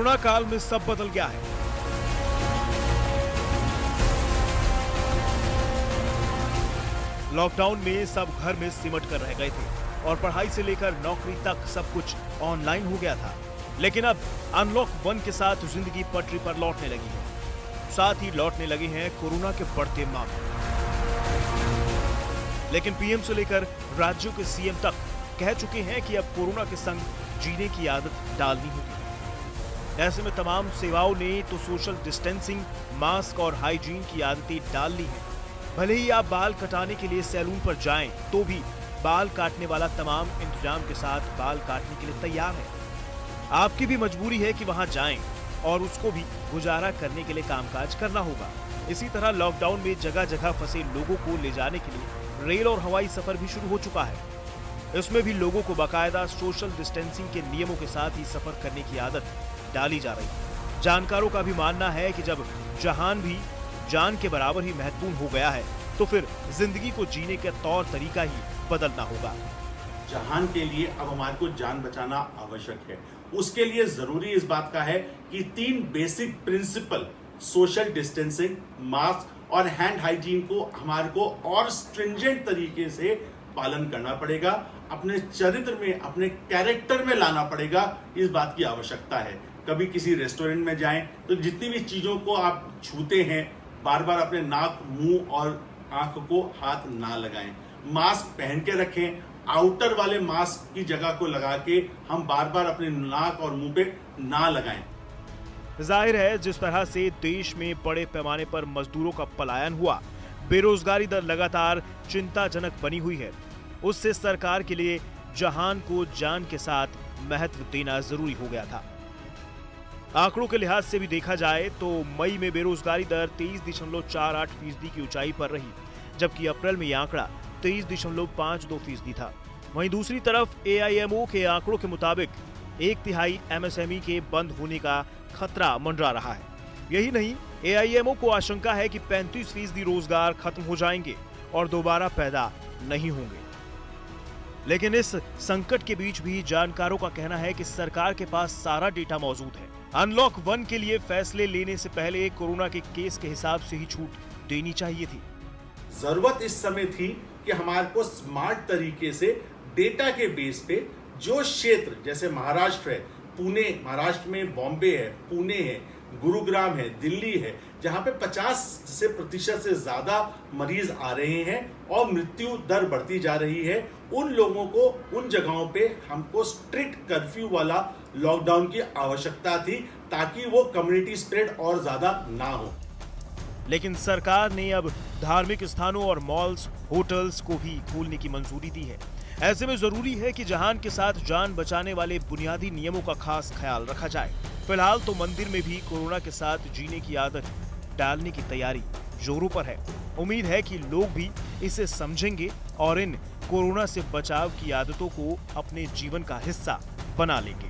Corona काल में सब बदल गया है। लॉकडाउन में सब घर में सिमट कर रह गए थे और पढ़ाई से लेकर नौकरी तक सब कुछ ऑनलाइन हो गया था। लेकिन अब अनलॉक 1 के साथ जिंदगी पटरी पर लौटने लगी है। साथ ही लौटने लगे हैं कोरोना के बढ़ते मामले। लेकिन पीएम से लेकर राज्यों के सीएम तक कह चुके हैं कि अब कोरोना के संग जीने की आदत डालनी होगी। ऐसे में तमाम सेवाओं ने तो सोशल डिस्टेंसिंग, मास्क और हाइजीन की आदतें डाल ली हैं। भले ही आप बाल कटाने के लिए सैलून पर जाएं, तो भी बाल काटने वाला तमाम इंतजाम के साथ बाल काटने के लिए तैयार है। आपकी भी मजबूरी है कि वहां जाएं और उसको भी गुजारा करने के लिए कामकाज करना होगा। इसी तरह लॉकडाउन में जगह जगह फंसे लोगों को ले जाने के लिए रेल और हवाई सफर भी शुरू हो चुका है। इसमें भी लोगों को बाकायदा सोशल डिस्टेंसिंग के नियमों के साथ ही सफर करने की आदत डाली जा रही है। जानकारों का भी मानना है कि जब जहान भी जान के बराबर ही महत्वपूर्ण हो गया है, तो फिर जिंदगी को जीने का तौर तरीका ही बदलना होगा। जहान के लिए अब हमारे को जान बचाना आवश्यक है। उसके लिए जरूरी इस बात का है कि 3 basic principle, social distancing, mask और हैंड हाइजीन को हमारे को और स्ट्रिंजेंट तरीके से पालन करना पड़ेगा। अपने चरित्र में, अपने कैरेक्टर में लाना पड़ेगा। इस बात की आवश्यकता है। कभी किसी रेस्टोरेंट में जाएं तो जितनी भी चीजों को आप छूते हैं, बार बार अपने नाक, मुंह और आंख को हाथ ना लगाएं। मास्क पहन के रखें। आउटर वाले मास्क की जगह को लगा के हम बार बार अपने नाक और मुंह पे ना लगाएं। जाहिर है, जिस तरह से देश में बड़े पैमाने पर मजदूरों का पलायन हुआ, बेरोजगारी दर लगातार चिंताजनक बनी हुई है, उससे सरकार के लिए जहान को जान के साथ महत्व देना जरूरी हो गया था। आंकड़ों के लिहाज से भी देखा जाए तो मई में बेरोजगारी दर 23.48% की ऊंचाई पर रही, जबकि अप्रैल में यह आंकड़ा 23.52% था। वहीं दूसरी तरफ AIMO के आंकड़ों के मुताबिक 1/3 MSME के बंद होने का खतरा मंडरा रहा है। यही नहीं, AIMO को आशंका है कि 35% रोजगार खत्म हो जाएंगे और दोबारा पैदा नहीं होंगे। लेकिन इस संकट के बीच भी जानकारों का कहना है कि सरकार के पास सारा डेटा मौजूद है। अनलॉक 1 के लिए फैसले लेने से पहले कोरोना के केस के हिसाब से ही छूट देनी चाहिए थी। जरूरत इस समय थी कि हमारे को स्मार्ट तरीके से डेटा के बेस पे जो क्षेत्र, जैसे महाराष्ट्र है, पुणे, महाराष्ट्र में बॉम्बे है, पुणे है, गुरुग्राम है, दिल्ली है, जहां पे 50% से ज्यादा मरीज आ रहे हैं और मृत्यु दर बढ़ती जा रही है, उन लोगों को उन जगहों पे हमको स्ट्रिक्ट कर्फ्यू वाला लॉकडाउन की आवश्यकता थी, ताकि वो कम्युनिटी स्प्रेड और ज्यादा ना हो। लेकिन सरकार ने अब धार्मिक स्थानों और मॉल्स, होटल्स को भी खोलने की मंजूरी दी है। ऐसे में जरूरी है कि जहान के साथ जान बचाने वाले बुनियादी नियमों का खास ख्याल रखा जाए। फिलहाल तो मंदिर में भी कोरोना के साथ जीने की आदत डालने की तैयारी जोरों पर है। उम्मीद है कि लोग भी इसे समझेंगे और इन कोरोना से बचाव की आदतों को अपने जीवन का हिस्सा बना लेंगे।